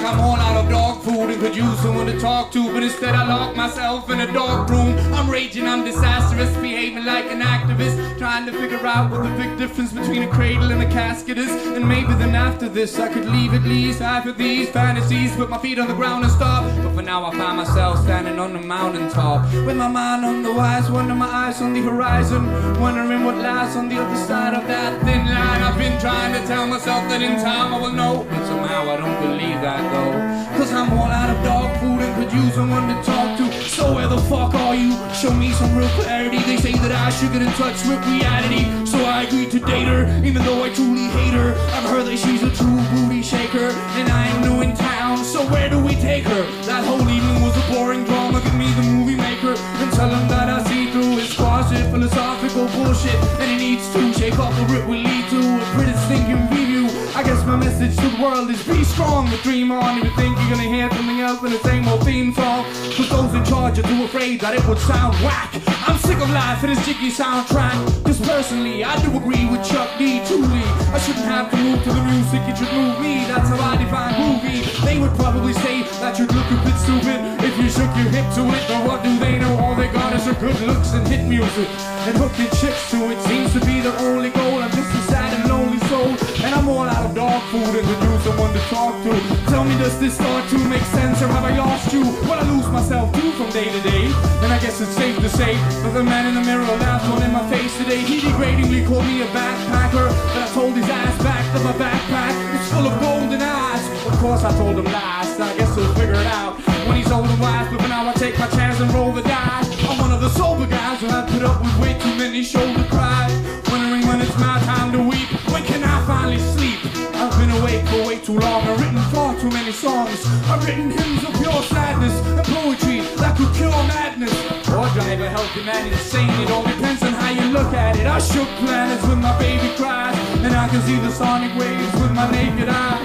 like I'm all out of dog food and could use someone to talk to, but instead I lock myself in a dark room. I'm raging, I'm disastrous, behaving like an activist, trying to figure out what the big difference between a cradle and a casket is. And maybe then after this I could leave at least half of these fantasies, put my feet on the ground and stop. But for now I find myself standing on the mountaintop, with my mind on the wise, wonder my eyes on the horizon, wondering what lies on the other side of that thin line. I've been trying to tell myself that in time I will know, but somehow I don't believe that though. Cause I'm all out of dog food and could use someone to talk to. So where the fuck are you? Show me some real clarity. They say that I should get in touch with reality, so I agreed to date her, even though I truly hate her. I've heard that she's a true booty shaker, and I am new in town, so where do we take her? That whole evening was a boring drama. Give me the movie maker and tell him that I see through his squash-it philosophical bullshit, and he needs to shake off the rip will lead to a pretty stinking review. I guess my message to the world is be strong, but dream on. If you think you're gonna hear something else than the same old theme song, cause those in charge are too afraid that it would sound whack. I'm sick of life and this jiggy soundtrack. Cause personally, I do agree with Chuck D. Truly, I shouldn't have to move to the music, it should move me. That's how I define groovy. They would probably say that you'd look a bit stupid if you shook your hip to it, but what do they know? All they got is their good looks and hit music, and hooking chicks to it seems to be their only goal. I'm just a sad and lonely soul, and I'm all out of dog food and could use someone to talk to. Tell me, does this start to make sense, or have I lost you? Well, I lose myself too from day to day, and I guess it's safe to say that the man in the mirror laughed one in my face today. He degradingly called me a backpacker, but I told his ass back that my backpack is full of golden eyes. Of course I told him lies, I guess he'll figure it out when he's old and wise, but for now I take my chance and roll the dice. I'm one of the sober guys who have put up with way too many shoulder cries, wondering when it's my time to weep. When can I finally sleep? I've been awake for way too long, I've written far too many songs. I've written hymns of pure sadness and poetry that could cure madness, or drive a healthy man insane. It all depends on how you look at it. I shook planets when my baby cries, and I can see the sonic waves with my naked eye.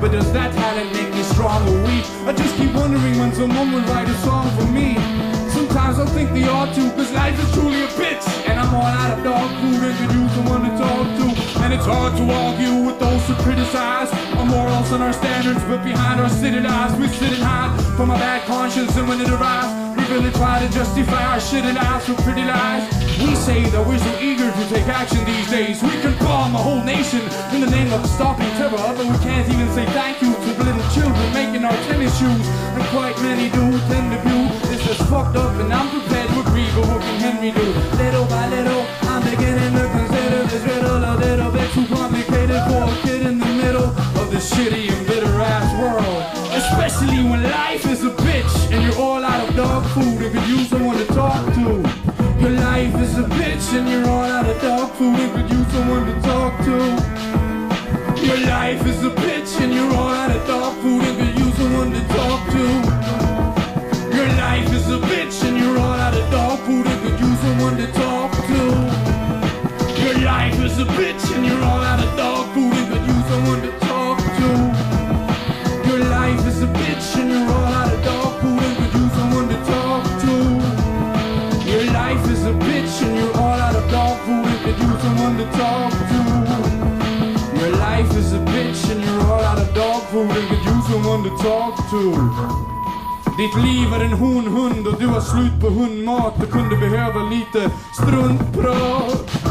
But does that talent make me strong or weak? I just keep wondering when someone would write a song for me. Sometimes I think they ought to, cause life is truly a bitch, and I'm all out of dog food and could use someone to talk to. And it's hard to argue with those who criticize our morals and our standards, but behind our city eyes we sit and hide from our bad conscience. And when it arrives, we really try to justify our shitty lives with pretty lies. We say that we're so eager to take action these days, we can bomb a whole nation in the name of stopping terror, but we can't even say thank you to the little children making our tennis shoes. And quite many do tend to view this as fucked up, and I'm prepared to agree, but what can Henry do? Little by little, I'm beginning to consider this riddle a little bit too complicated for a kid in the middle of this shitty and bitter ass world. Especially when life is a bitch and you're all out of dog food and could use someone to talk to. Your life is a bitch and you're all out of dog food and could use someone to talk to. Your life is a bitch and you're all out of dog food and could use someone to talk to. Your life is a bitch and you're all out of dog food and could use someone to talk to. Your life is a bitch and you're all out of dog food and could use someone to talk to. Your life is a bitch and you're all out of dog food and could use someone to talk to. Your life is a bitch and you're all out of dog food and could use someone to talk to. Your life is a bitch and you're all out of dog food and could use someone to talk to. Ditt liv är en hund och du har slut på hundmat och kunde behöva lite struntprat.